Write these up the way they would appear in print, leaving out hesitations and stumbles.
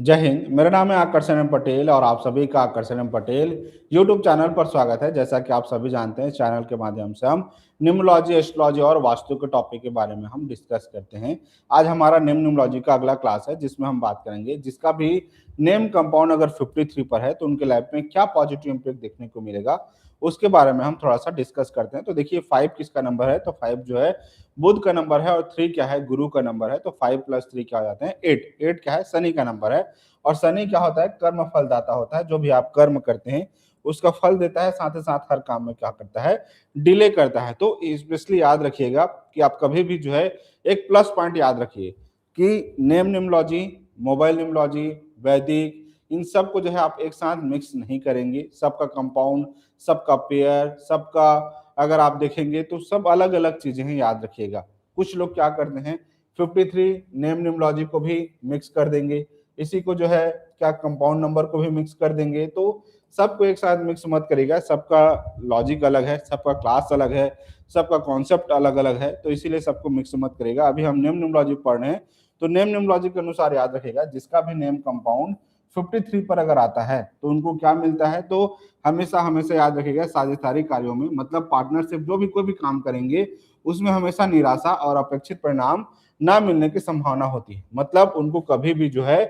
जय हिंद। मेरा नाम है आकर्षण एम पटेल और आप सभी का आकर्षण एम पटेल यूट्यूब चैनल पर स्वागत है। जैसा कि आप सभी जानते हैं, इस चैनल के माध्यम से हम न्यूमरोलॉजी, एस्ट्रोलॉजी और वास्तु के टॉपिक के बारे में हम डिस्कस करते हैं। आज हमारा न्यूमरोलॉजी का अगला क्लास है, जिसमें हम बात करेंगे जिसका भी नेम कंपाउंड अगर 53 पर है तो उनके लाइफ में क्या पॉजिटिव इंपैक्ट देखने को मिलेगा, उसके बारे में हम थोड़ा सा डिस्कस करते हैं। तो देखिए, 5 किसका नंबर है? तो 5 जो है बुध का नंबर है और 3 क्या है? गुरु का नंबर है। तो 5 प्लस 3 क्या हो जाते हैं? 8। 8 क्या है? शनि का नंबर है। और शनि क्या होता है? कर्म फलदाता होता है। जो भी आप कर्म करते हैं उसका फल देता है, साथ ही साथ हर काम में क्या करता है? डिले करता है। तो स्पेशली याद रखिएगा कि आप कभी भी जो है एक प्लस पॉइंट याद रखिए कि नेम न्यूमरोलॉजी, मोबाइल न्यूमरोलॉजी, वैदिक, इन सब को जो है आप एक साथ मिक्स नहीं करेंगे। सबका कंपाउंड, सबका पेयर, सबका अगर आप देखेंगे तो सब अलग अलग चीजें हैं, याद रखिएगा। कुछ लोग क्या करते हैं, 53 नेम न्यूमरोलॉजी को भी मिक्स कर देंगे, इसी को जो है क्या कंपाउंड नंबर को भी मिक्स कर देंगे। तो सबको एक साथ मिक्स मत करिएगा। सबका लॉजिक अलग है, सबका क्लास अलग है, सबका कॉन्सेप्ट अलग अलग है। तो इसीलिए सबको मिक्स मत करिएगा। अभी हम नेम न्यूमरोलॉजी पढ़ रहे हैं, तो नेम न्यूमरोलॉजी के अनुसार याद रखिएगा जिसका भी नेम कंपाउंड 53 पर अगर आता है तो उनको क्या मिलता है? तो हमेशा हमेशा याद रखिएगा, साझेदारी कार्यों में मतलब पार्टनरशिप जो भी कोई भी काम करेंगे उसमें हमेशा निराशा और अपेक्षित परिणाम ना मिलने की संभावना होती है। मतलब उनको कभी भी जो है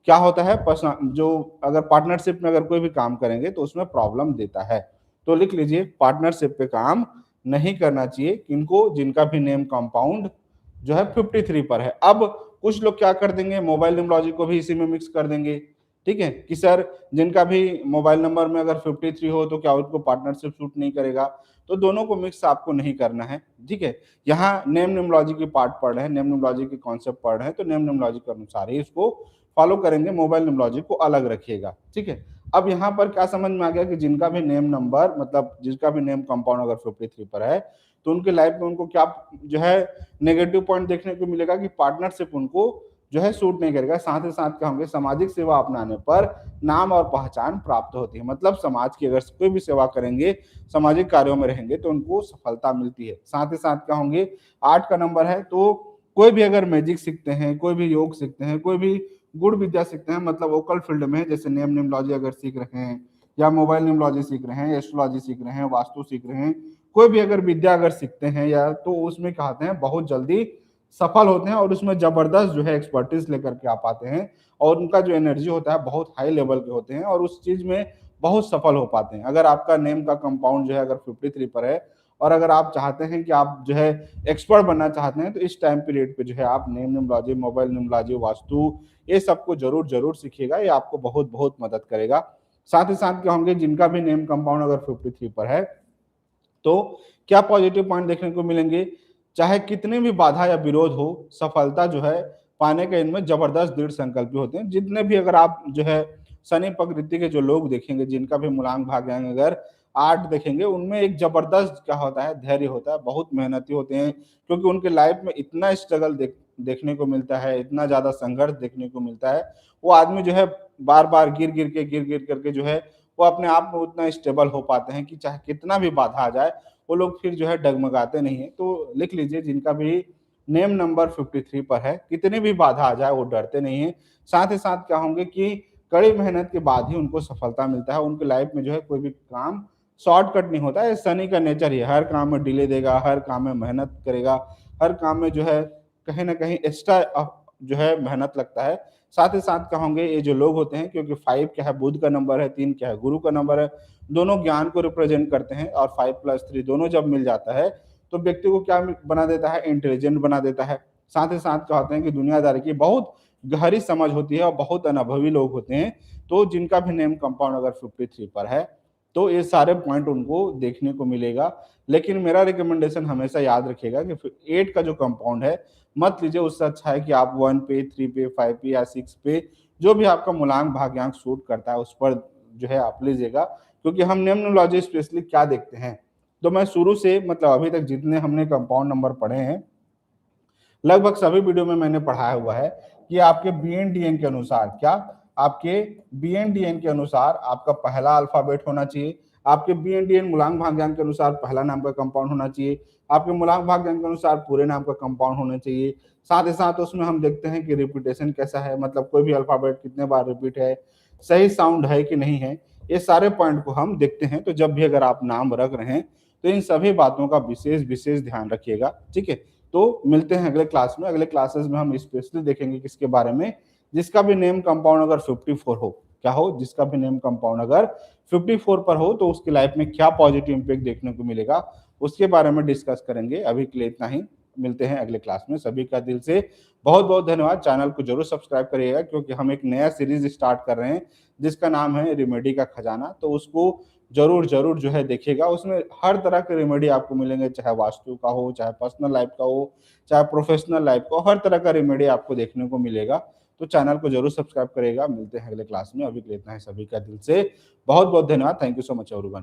क्या होता है, जो अगर पार्टनरशिप में अगर कोई भी काम करेंगे तो उसमें प्रॉब्लम देता है। तो लिख लीजिए, पार्टनरशिप पे काम नहीं करना चाहिए किनको, जिनका भी नेम कंपाउंड जो है 53 पर है। अब कुछ लोग क्या कर देंगे, मोबाइल न्यूमरोलॉजी को भी इसी में मिक्स कर देंगे। ठीक है कि सर जिनका भी मोबाइल नंबर में अगर 53 हो तो क्या उनको पार्टनरशिप सूट नहीं करेगा? तो दोनों को मिक्स आपको नहीं करना है। ठीक है, यहाँ नेम न्यूमरोलॉजी की पार्ट पढ़ रहे हैं, नेम न्यूमरोलॉजी के कॉन्सेप्ट पढ़ रहे हैं, तो नेम न्यूमरोलॉजी के अनुसार ही इसको फॉलो करेंगे। मोबाइल न्यूमरोलॉजी को अलग रखिएगा। ठीक है, अब यहाँ पर क्या समझ में आ गया कि जिनका भी नेम नंबर मतलब जिसका भी नेम कंपाउंड अगर 53 पर है तो उनके लाइफ में उनको क्या जो है नेगेटिव पॉइंट देखने को मिलेगा कि पार्टनरशिप उनको जो है सूट नहीं करेगा। साथ ही साथ क्या होंगे, सामाजिक सेवा अपनाने पर नाम और पहचान प्राप्त होती है। मतलब समाज की अगर कोई भी सेवा करेंगे, सामाजिक कार्यों में रहेंगे तो उनको सफलता मिलती है। साथ ही साथ क्या होंगे, 8 का नंबर है तो कोई भी अगर मैजिक सीखते हैं, कोई भी योग सीखते हैं, कोई भी गुड़ विद्या सीखते हैं, मतलब वोकल फील्ड में जैसे नेम न्यूमरोलॉजी अगर सीख रहे हैं या मोबाइल न्यूमरोलॉजी सीख रहे हैं, एस्ट्रोलॉजी सीख रहे हैं, वास्तु सीख रहे हैं, कोई भी अगर विद्या अगर सीखते हैं या तो उसमें क्या होते हैं, बहुत जल्दी सफल होते हैं और उसमें जबरदस्त जो है एक्सपर्टीज लेकर के आ पाते हैं और उनका जो एनर्जी होता है बहुत हाई लेवल के होते हैं और उस चीज में बहुत सफल हो पाते हैं। अगर आपका नेम का कंपाउंड जो है अगर 53 पर है और अगर आप चाहते हैं कि आप जो है एक्सपर्ट बनना चाहते हैं तो इस टाइम पीरियड पे जो है आप name numerology, mobile numerology, vastu, ये सबको जरूर जरूर सीखिएगा। ये आपको बहुत बहुत मदद करेगा। साथ ही साथ क्या होंगे, जिनका भी नेम कंपाउंड अगर 53 पर है तो क्या पॉजिटिव पॉइंट देखने को मिलेंगे, चाहे कितने भी बाधा या विरोध हो, सफलता जो है पाने के इनमें जबरदस्त दृढ़ संकल्पी होते हैं। जितने भी अगर आप जो है शनि प्रकृति के जो लोग देखेंगे, जिनका भी मूलांक भाग्यांक अगर 8 देखेंगे, उनमें एक जबरदस्त क्या होता है, धैर्य होता है, बहुत मेहनती होते हैं। क्योंकि उनके लाइफ में इतना स्ट्रगल देखने को मिलता है, इतना ज्यादा संघर्ष देखने को मिलता है। वो आदमी जो है बार बार गिर गिर करके जो है वो अपने आप में उतना स्टेबल हो पाते हैं कि चाहे कितना भी बाधा आ जाए वो लोग फिर जो है डगमगाते नहीं है। तो लिख लीजिए, जिनका भी नेम नंबर 53 पर है, कितनी भी बाधा आ जाए वो डरते नहीं है। साथ ही साथ क्या होंगे कि कड़ी मेहनत के बाद ही उनको सफलता मिलता है। उनके लाइफ में जो है कोई भी काम शॉर्टकट नहीं होता है। शनि का नेचर ही हर काम में डिले देगा, हर काम में मेहनत करेगा, हर काम में जो है कहीं ना कहीं एक्स्ट्रा जो है मेहनत लगता है। साथ ही साथ क्या होंगे, ये जो लोग होते हैं, क्योंकि 5 क्या है, बुध का नंबर है, 3 क्या है, गुरु का नंबर है, दोनों ज्ञान को रिप्रेजेंट करते हैं और 5 प्लस 3 दोनों जब मिल जाता है तो व्यक्ति को क्या बना देता है, इंटेलिजेंट बना देता है। साथ ही साथ कहते हैं कि दुनियादारी की बहुत गहरी समझ होती है और बहुत अनुभवी लोग होते हैं। तो जिनका भी नेम कंपाउंड अगर 53 पर है तो ये सारे पॉइंट उनको देखने को मिलेगा। लेकिन मेरा रिकमेंडेशन हमेशा याद रखिएगा कि 8 का जो कंपाउंड है मत लीजिए। उससे अच्छा है कि आप 1 पे, 3 पे, 5 पे या 6 पे, जो भी आपका मूलांक भाग्यांक सूट करता है उस पर जो है आप लीजिएगा। क्योंकि हम न्यूमरोलॉजी स्पेशली क्या देखते हैं, तो मैं शुरू से मतलब अभी तक जितने हमने कंपाउंड नंबर पढ़े हैं लगभग सभी वीडियो में मैंने पढ़ाया हुआ है कि आपके BNDN के अनुसार क्या, आपके BNDN के अनुसार आपका पहला अल्फाबेट होना चाहिए, आपके BNDN मूलांक भाग्यांक के अनुसार पहला नाम का कंपाउंड होना चाहिए, आपके मूलांक भाग्यांक के अनुसार पूरे नाम का कंपाउंड होना चाहिए। साथ ही साथ उसमें हम देखते हैं कि रिपीटेशन कैसा है, मतलब कोई भी अल्फाबेट कितने बार रिपीट है, सही साउंड है कि नहीं है, ये सारे पॉइंट को हम देखते हैं। तो जब भी अगर आप नाम रख रहे हैं तो इन सभी बातों का विशेष विशेष ध्यान रखिएगा, ठीक है। तो मिलते हैं अगले क्लास में। अगले क्लासेस में हम स्पेशली देखेंगे किसके बारे में, जिसका भी नेम कंपाउंड अगर 54 हो, क्या हो, जिसका भी नेम कंपाउंड अगर 54 पर हो तो उसकी लाइफ में क्या पॉजिटिव इंपैक्ट देखने को मिलेगा, उसके बारे में डिस्कस करेंगे। अभी के लिए इतना ही, मिलते हैं अगले क्लास में। सभी का दिल से बहुत बहुत धन्यवाद। चैनल को जरूर सब्सक्राइब करिएगा क्योंकि हम एक नया सीरीज स्टार्ट कर रहे हैं जिसका नाम है रेमेडी का खजाना। तो उसको जरूर जरूर जो है देखिएगा, उसमें हर तरह के रेमेडी आपको मिलेंगे, चाहे वास्तु का हो, चाहे पर्सनल लाइफ का हो, चाहे प्रोफेशनल लाइफ का हो, हर तरह का रेमेडी आपको देखने को मिलेगा। तो चैनल को जरूर सब्सक्राइब करिएगा। मिलते हैं अगले क्लास में। अभी के लिए इतना ही। सभी का दिल से बहुत बहुत धन्यवाद। Thank you so much everyone.